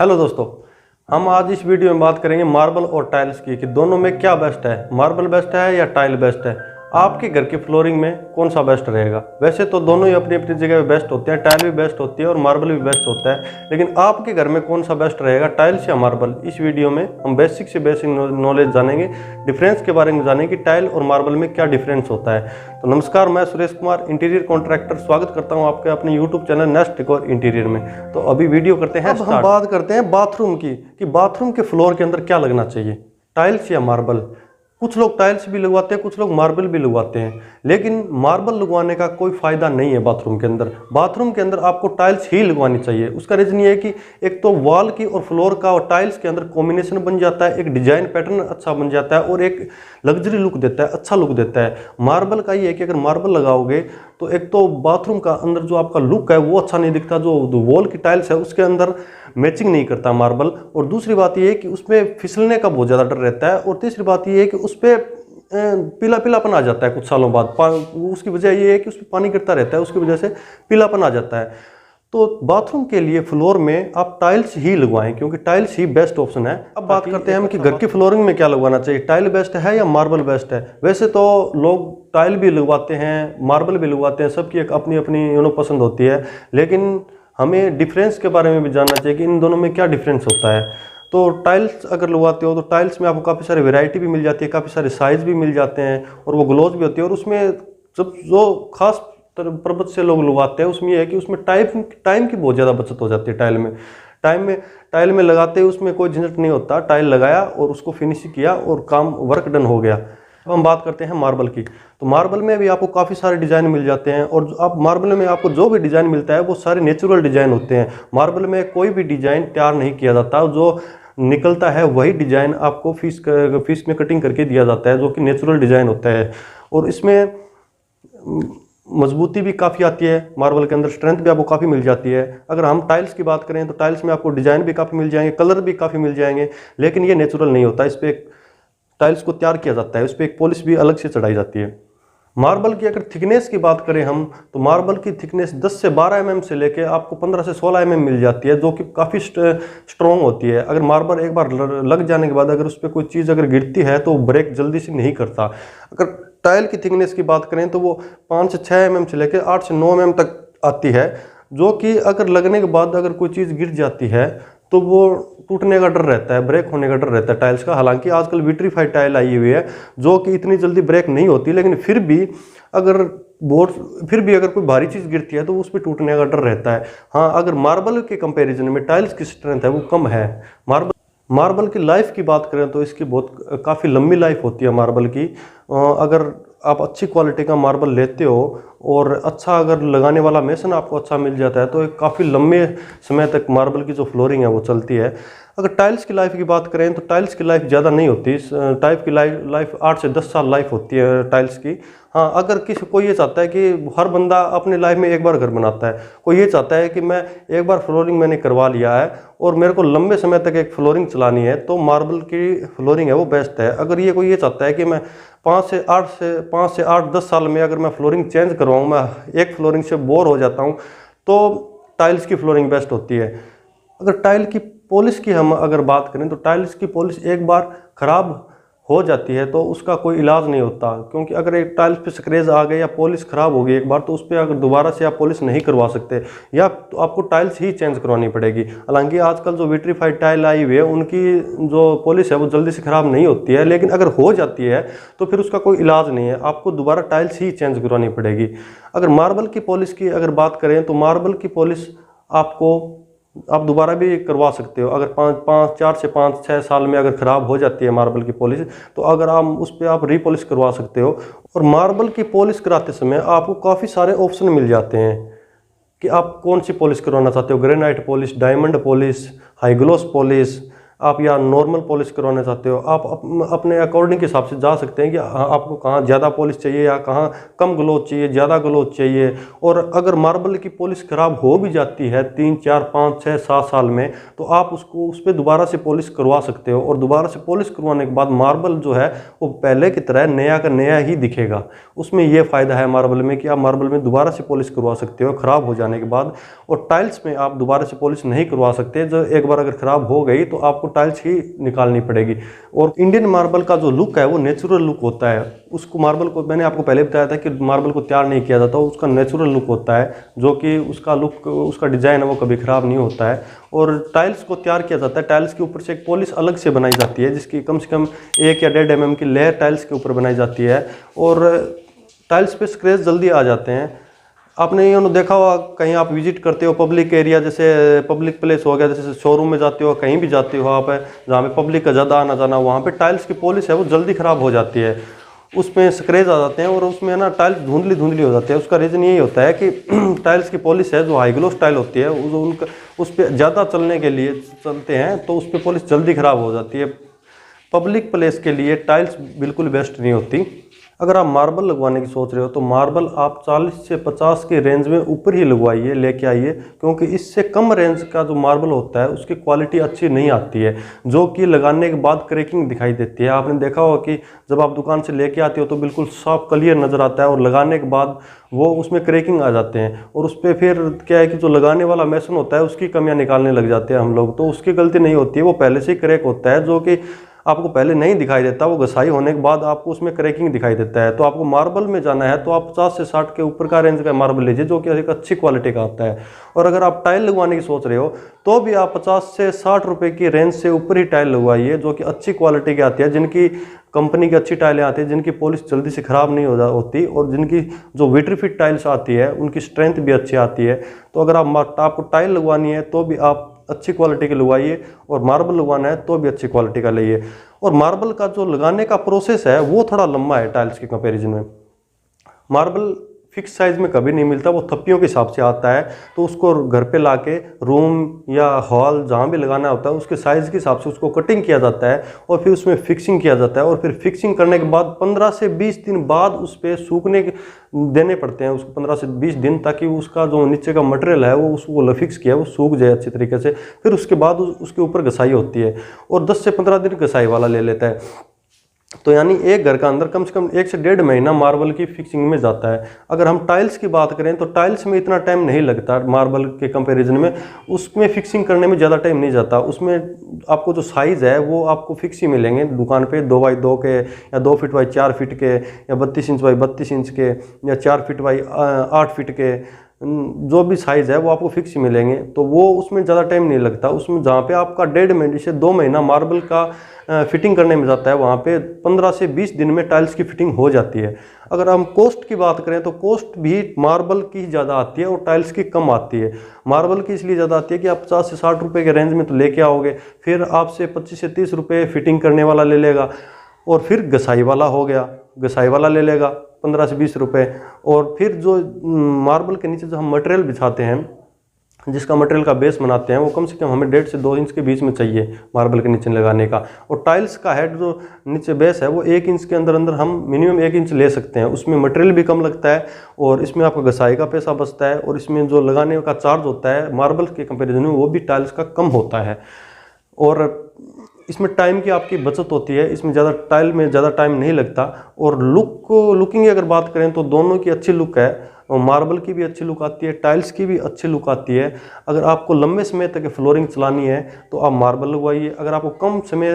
Hello दोस्तों, हम आज इस वीडियो में बात करेंगे मार्बल और टाइल्स की कि दोनों में क्या बेस्ट है, मार्बल बेस्ट है या टाइल बेस्ट है। आपके घर की फ्लोरिंग में कौन सा बेस्ट रहेगा। वैसे तो दोनों ही अपनी अपनी जगह पे बेस्ट होते हैं, टाइल भी बेस्ट होती है और मार्बल भी बेस्ट होता है, लेकिन आपके घर में कौन सा बेस्ट रहेगा, टाइल्स या मार्बल। इस वीडियो में हम बेसिक से बेसिक नॉलेज जानेंगे, डिफरेंस के बारे में जानेंगे कि टाइल और मार्बल में क्या डिफरेंस होता है। तो नमस्कार, मैं सुरेश कुमार, इंटीरियर कॉन्ट्रैक्टर, स्वागत करता हूं आपके अपने YouTube channel nest decor interior में। तो अभी वीडियो करते हैं। अब हम बात करते हैं बाथरूम की कि बाथरूम के फ्लोर के अंदर क्या लगना चाहिए, टाइल्स या मार्बल। कुछ लोग टाइल्स भी लगवाते हैं, कुछ लोग मार्बल भी लगवाते हैं, लेकिन मार्बल लगवाने का कोई फायदा नहीं है बाथरूम के अंदर। बाथरूम के अंदर आपको टाइल्स ही लगवानी चाहिए। उसका रीजन ये है कि एक तो वॉल की और फ्लोर का और टाइल्स के अंदर कॉम्बिनेशन बन जाता है, एक डिजाइन पैटर्न अच्छा बन जाता है और एक लग्जरी लुक देता है, अच्छा लुक देता है। मार्बल का ये है कि अगर मार्बल लगाओगे तो एक तो बाथरूम का अंदर जो आपका लुक है वो अच्छा नहीं दिखता, जो वॉल की टाइल्स है उसके अंदर मैचिंग नहीं करता मार्बल। और दूसरी बात ये है कि उसमें फिसलने का बहुत ज़्यादा डर रहता है। और तीसरी बात ये है कि उस पर पीला पीलापन आ जाता है कुछ सालों बाद। उसकी वजह ये है कि उसमें पानी गिरता रहता है, उसकी वजह से पीलापन आ जाता है। तो बाथरूम के लिए फ्लोर में आप टाइल्स ही लगवाएं, क्योंकि टाइल्स ही बेस्ट ऑप्शन है। अब बात करते हैं हम कि घर की फ्लोरिंग में क्या लगवाना चाहिए, टाइल बेस्ट है या मार्बल बेस्ट है। वैसे तो लोग टाइल भी लगवाते हैं, मार्बल भी लगवाते हैं, सबकी एक अपनी अपनी पसंद होती है, लेकिन हमें डिफरेंस के बारे में भी जानना चाहिए कि इन दोनों में क्या डिफरेंस होता है। तो टाइल्स अगर लगवाते हो तो टाइल्स में आपको काफ़ी सारी वैरायटी भी मिल जाती है, काफ़ी सारे साइज़ भी मिल जाते हैं और वो ग्लोज भी होती है। और उसमें जब जो खास पर्पज से लोग लगवाते हैं उसमें यह है कि उसमें टाइम की बहुत ज़्यादा बचत हो जाती है। टाइल में लगाते हैं उसमें कोई झंझट नहीं होता, टाइल लगाया और उसको फिनिश किया और काम वर्क डन हो गया। अब हम बात करते हैं मार्बल की। तो मार्बल में भी आपको काफ़ी सारे डिज़ाइन मिल जाते हैं और आप मार्बल में आपको जो भी डिज़ाइन मिलता है वो सारे नेचुरल डिज़ाइन होते हैं। मार्बल में कोई भी डिज़ाइन तैयार नहीं किया जाता, जो निकलता है वही डिज़ाइन आपको फीस में कटिंग करके दिया जाता है, जो कि नेचुरल डिज़ाइन होता है। और इसमें मजबूती भी काफ़ी आती है, मार्बल के अंदर स्ट्रेंथ भी आपको काफ़ी मिल जाती है। अगर हम टाइल्स की बात करें तो टाइल्स में आपको डिज़ाइन भी काफ़ी मिल जाएंगे, कलर भी काफ़ी मिल जाएंगे, लेकिन ये नेचुरल नहीं होता। इस पर टाइल्स को तैयार किया जाता है, उस पर एक पॉलिश भी अलग से चढ़ाई जाती है। मार्बल की अगर थिकनेस की बात करें हम तो मार्बल की थिकनेस 10 से 12 mm से लेके आपको 15 से 16 mm मिल जाती है, जो कि काफ़ी स्ट्रॉन्ग होती है। अगर मार्बल एक बार लग जाने के बाद अगर उस पर कोई चीज़ अगर गिरती है तो ब्रेक जल्दी से नहीं करता। अगर टाइल की थिकनेस की बात करें तो वो 5 से 6 mm से लेकर 8 से 9 mm तक आती है, जो कि अगर लगने के बाद अगर कोई चीज़ गिर जाती है तो वो टूटने का डर रहता है, ब्रेक होने का डर रहता है टाइल्स का। हालांकि आजकल विट्रीफाइड टाइल आई हुई है जो कि इतनी जल्दी ब्रेक नहीं होती, लेकिन फिर भी अगर कोई भारी चीज़ गिरती है तो उस पर टूटने का डर रहता है। हाँ, अगर मार्बल के कंपैरिजन में टाइल्स की स्ट्रेंथ है वो कम है। मार्बल की लाइफ की बात करें तो इसकी बहुत काफ़ी लंबी लाइफ होती है मार्बल की। अगर आप अच्छी क्वालिटी का मार्बल लेते हो और अच्छा अगर लगाने वाला मेसन आपको अच्छा मिल जाता है तो एक काफ़ी लंबे समय तक मार्बल की जो फ्लोरिंग है वो चलती है। अगर टाइल्स की लाइफ की बात करें तो टाइल्स की लाइफ ज़्यादा नहीं होती, टाइप की लाइफ 8 से 10 साल लाइफ होती है टाइल्स की। हाँ, अगर किसी को ये चाहता है कि हर बंदा अपनी लाइफ में एक बार घर बनाता है, कोई ये चाहता है कि मैं एक बार फ्लोरिंग मैंने करवा लिया है और मेरे को लंबे समय तक एक फ्लोरिंग चलानी है, तो मार्बल की फ्लोरिंग है वो बेस्ट है। अगर ये कोई ये चाहता है कि मैं 5 से 8-10 साल में अगर मैं फ्लोरिंग चेंज करवाऊँ, मैं एक फ्लोरिंग से बोर हो जाता हूँ, तो टाइल्स की फ्लोरिंग बेस्ट होती है। अगर टाइल की पॉलिश की हम अगर बात करें तो टाइल्स की पॉलिश एक बार ख़राब हो जाती है तो उसका कोई इलाज नहीं होता, क्योंकि अगर एक टाइल्स पे स्क्रैच आ गए या पॉलिश ख़राब हो गई एक बार तो उस पर अगर दोबारा से आप पॉलिश नहीं करवा सकते, या तो आपको टाइल्स ही चेंज करवानी पड़ेगी। हालांकि आजकल जो विट्रीफाइड टाइल आई हुई है उनकी जो पॉलिश है वो जल्दी से ख़राब नहीं होती है, लेकिन अगर हो जाती है तो फिर उसका कोई इलाज नहीं है, आपको दोबारा टाइल्स ही चेंज करवानी पड़ेगी। अगर मार्बल की पॉलिश की अगर बात करें तो मार्बल की पॉलिश आप दोबारा भी करवा सकते हो। अगर 4 से 5-6 साल में अगर ख़राब हो जाती है मार्बल की पॉलिश तो अगर आप उस पर आप रीपॉलिश करवा सकते हो। और मार्बल की पॉलिश कराते समय आपको काफ़ी सारे ऑप्शन मिल जाते हैं कि आप कौन सी पॉलिश करवाना चाहते हो, granite polish, diamond polish, high gloss polish. आप या नॉर्मल पॉलिश करवाना चाहते हो, आप अपने अकॉर्डिंग के हिसाब से जा सकते हैं कि आपको कहाँ ज़्यादा पॉलिश चाहिए या कहाँ कम ग्लोज चाहिए, ज़्यादा ग्लोज चाहिए। और अगर मार्बल की पॉलिश ख़राब हो भी जाती है 3, 4, 5, 6, 7 साल में, तो आप उसको उस पर दोबारा से पॉलिश करवा सकते हो। और दोबारा से पॉलिश करवाने के बाद मार्बल जो है वो पहले की तरह नया का नया ही दिखेगा। उसमें यह फ़ायदा है मार्बल में कि आप मार्बल में दोबारा से पॉलिश करवा सकते हो ख़राब हो जाने के बाद। और टाइल्स में आप दोबारा से पॉलिश नहीं करवा सकते, जो एक बार अगर ख़राब हो गई तो आपको टाइल्स ही निकालनी पड़ेगी। और इंडियन मार्बल का जो लुक है वो नेचुरल लुक होता है। उसको मार्बल को मैंने आपको पहले बताया था कि मार्बल को तैयार नहीं किया जाता, उसका नेचुरल लुक होता है, जो कि उसका लुक, उसका डिज़ाइन है वो कभी ख़राब नहीं होता है। और टाइल्स को तैयार किया जाता है, टाइल्स के ऊपर से एक पॉलिश अलग से बनाई जाती है, जिसकी कम से कम 1 या 1.5 mm की लेयर टाइल्स के ऊपर बनाई जाती है। और टाइल्स पे स्क्रैच जल्दी आ जाते हैं। आपने ये देखा होगा, कहीं आप विजिट करते हो पब्लिक एरिया, जैसे पब्लिक प्लेस हो गया, जैसे शोरूम में जाते हो, कहीं भी जाते हो आप, जहाँ पे पब्लिक का ज़्यादा आना जाना, वहाँ पे टाइल्स की पॉलिश है वो जल्दी ख़राब हो जाती है, उसमें स्क्रैच आ जाते हैं और उसमें ना टाइल्स धुंधली धुंधली हो जाती है। उसका रीज़न यही होता है कि टाइल्स की पॉलिश है जो हाई ग्लोस टाइल होती है, उनका उस पर ज़्यादा चलने के लिए चलते हैं तो उस पर पॉलिश जल्दी ख़राब हो जाती है। पब्लिक प्लेस के लिए टाइल्स बिल्कुल बेस्ट नहीं होती। अगर आप मार्बल लगवाने की सोच रहे हो तो मार्बल आप 40 से 50 के रेंज में ऊपर ही लगवाइए, लेके आइए, क्योंकि इससे कम रेंज का जो मार्बल होता है उसकी क्वालिटी अच्छी नहीं आती है, जो कि लगाने के बाद क्रैकिंग दिखाई देती है। आपने देखा होगा कि जब आप दुकान से लेके आते हो तो बिल्कुल साफ क्लियर नज़र आता है, और लगाने के बाद वो उसमें क्रैकिंग आ जाते हैं, और उस पर फिर क्या है कि जो लगाने वाला मेसन होता है उसकी कमियाँ निकालने लग जाते हैं हम लोग। तो उसकी गलती नहीं होती है, वो पहले से ही क्रैक होता है, जो कि आपको पहले नहीं दिखाई देता, वो घसाई होने के बाद आपको उसमें क्रैकिंग दिखाई देता है। तो आपको मार्बल में जाना है तो आप 50 से 60 के ऊपर का रेंज का मार्बल लीजिए, जो कि एक अच्छी क्वालिटी का आता है। और अगर आप टाइल लगवाने की सोच रहे हो तो भी आप 50 से 60 रुपए की रेंज से ऊपर ही टाइल लगवाइए, जो कि अच्छी क्वालिटी की आती है, जिनकी कंपनी की अच्छी टाइलें आती हैं, जिनकी पॉलिश जल्दी से ख़राब नहीं होती, और जिनकी जो विट्रीफिट टाइल्स आती है उनकी स्ट्रेंथ भी अच्छी आती है। तो अगर आपको टाइल लगवानी है तो भी आप अच्छी क्वालिटी के लगवाइए, और मार्बल लगवाना है तो भी अच्छी क्वालिटी का लाइए। और मार्बल का जो लगाने का प्रोसेस है वो थोड़ा लंबा है टाइल्स के कंपैरिजन में। मार्बल फिक्स साइज में कभी नहीं मिलता, वो थप्पियों के हिसाब से आता है, तो उसको घर पे लाके रूम या हॉल जहाँ भी लगाना होता है उसके साइज़ के हिसाब से उसको कटिंग किया जाता है, और फिर उसमें फिक्सिंग किया जाता है। और फिर फिक्सिंग करने के बाद 15 से 20 दिन बाद उस पर सूखने देने पड़ते हैं उसको, 15 से 20 दिन, ताकि उसका जो नीचे का मटेरियल है वो उसको फिक्स किया वो सूख जाए अच्छी तरीके से। फिर उसके बाद उसके ऊपर घसाई होती है, और 10 से 15 दिन घसाई वाला ले लेता है। तो यानी एक घर का अंदर कम से कम 1 से 1.5 महीना मार्बल की फिक्सिंग में जाता है। अगर हम टाइल्स की बात करें तो टाइल्स में इतना टाइम नहीं लगता मार्बल के कंपैरिजन में, उसमें फिक्सिंग करने में ज़्यादा टाइम नहीं जाता। उसमें आपको जो साइज़ है वो आपको फिक्स ही मिलेंगे दुकान पे, 2x2 के या 2 फीट बाई 4 फीट के, या 32 इंच बाई 32 इंच के, या 4 फीट बाई 8 फीट के, जो भी साइज़ है वो आपको फिक्स ही मिलेंगे। तो वो उसमें ज़्यादा टाइम नहीं लगता। उसमें जहाँ पे आपका 1.5 महीने से 2 महीना मार्बल का फिटिंग करने में जाता है, वहाँ पे 15 से 20 दिन में टाइल्स की फिटिंग हो जाती है। अगर हम कॉस्ट की बात करें तो कॉस्ट भी मार्बल की ज़्यादा आती है और टाइल्स की कम आती है। मार्बल की इसलिए ज़्यादा आती है कि आप 50 से 60 रुपये के रेंज में तो लेके आओगे, फिर आपसे 25 से 30 रुपये फिटिंग करने वाला ले लेगा, और फिर घसाई वाला हो गया, घसाई वाला ले लेगा 15 से 20 रुपये। और फिर जो मार्बल के नीचे जो हम मटेरियल बिछाते हैं, जिसका मटेरियल का बेस बनाते हैं, वो कम से कम हमें 1.5 से 2 इंच के बीच में चाहिए मार्बल के नीचे लगाने का। और टाइल्स का हेड जो नीचे बेस है वो 1 इंच के अंदर अंदर हम मिनिमम 1 इंच ले सकते हैं। उसमें मटेरियल भी कम लगता है, और इसमें आपका घसाई का पैसा बचता है, और इसमें जो लगाने का चार्ज होता है मार्बल के कंपेरिजन में वो भी टाइल्स का कम होता है। और इसमें टाइम की आपकी बचत होती है, इसमें ज़्यादा टाइल में ज़्यादा टाइम नहीं लगता। और लुकिंग की अगर बात करें तो दोनों की अच्छी लुक है, और मार्बल की भी अच्छी लुक आती है, टाइल्स की भी अच्छी लुक आती है। अगर आपको लंबे समय तक फ्लोरिंग चलानी है तो आप मार्बल लगवाइए। अगर आपको कम समय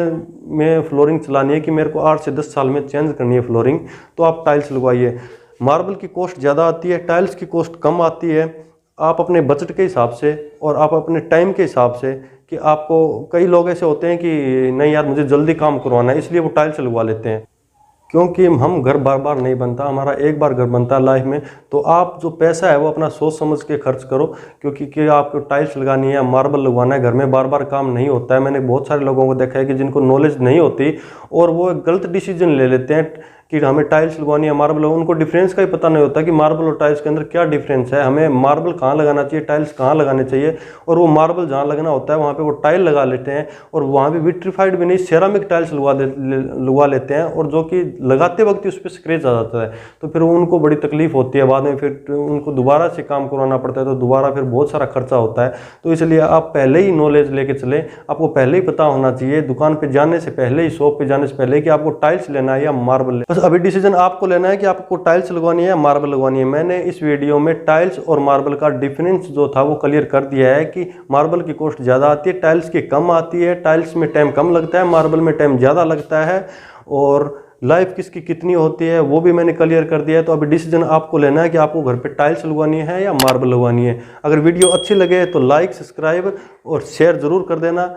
में फ्लोरिंग चलानी है कि मेरे को 8 से 10 साल में चेंज करनी है फ्लोरिंग, तो आप टाइल्स लगवाइए। मार्बल की कॉस्ट ज़्यादा आती है, टाइल्स की कॉस्ट कम आती है। आप अपने बजट के हिसाब से और आप अपने टाइम के हिसाब से, कि आपको कई लोग ऐसे होते हैं कि नहीं यार मुझे जल्दी काम करवाना है, इसलिए वो टाइल्स लगवा लेते हैं। क्योंकि हम घर बार बार नहीं बनता, हमारा एक बार घर बनता है लाइफ में। तो आप जो पैसा है वो अपना सोच समझ के खर्च करो, क्योंकि आपको टाइल्स लगानी है, मार्बल लगवाना है, घर में बार बार काम नहीं होता है। मैंने बहुत सारे लोगों को देखा है कि जिनको नॉलेज नहीं होती और वो गलत डिसीजन ले लेते हैं कि हमें टाइल्स लगवानी है मार्बल, उनको डिफरेंस का ही पता नहीं होता कि मार्बल और टाइल्स के अंदर क्या डिफरेंस है, हमें मार्बल कहाँ लगाना चाहिए, टाइल्स कहाँ लगाने चाहिए। और वो मार्बल जहाँ लगना होता है वहाँ पे वो टाइल लगा लेते हैं, और वहाँ पे विट्रीफाइड भी नहीं सेरामिक टाइल्स लगवा लेते हैं, और जो कि लगाते वक्त ही उस पर स्क्रैच आ जाता है। तो फिर उनको बड़ी तकलीफ होती है, बाद में फिर उनको दोबारा से काम करवाना पड़ता है, तो दोबारा फिर बहुत सारा खर्चा होता है। तो इसलिए आप पहले ही नॉलेज लेके चलें, आपको पहले ही पता होना चाहिए दुकान पे जाने से पहले ही, शॉप पे जाने से पहले, कि आपको टाइल्स लेना है या मार्बल। बस अभी डिसीजन आपको लेना है कि आपको टाइल्स लगवानी है या मार्बल लगवानी है। मैंने इस वीडियो में टाइल्स और मार्बल का डिफरेंस जो था वो क्लियर कर दिया है कि मार्बल की कॉस्ट ज़्यादा आती है, टाइल्स की कम आती है, टाइल्स में टाइम कम लगता है, मार्बल में टाइम ज़्यादा लगता है, और लाइफ किसकी कितनी होती है वो भी मैंने क्लियर कर दिया है। तो अभी डिसीजन आपको लेना है कि आपको घर पे टाइल्स लगवानी है या मार्बल लगवानी है। अगर वीडियो अच्छी लगे तो लाइक, सब्सक्राइब और शेयर ज़रूर कर देना।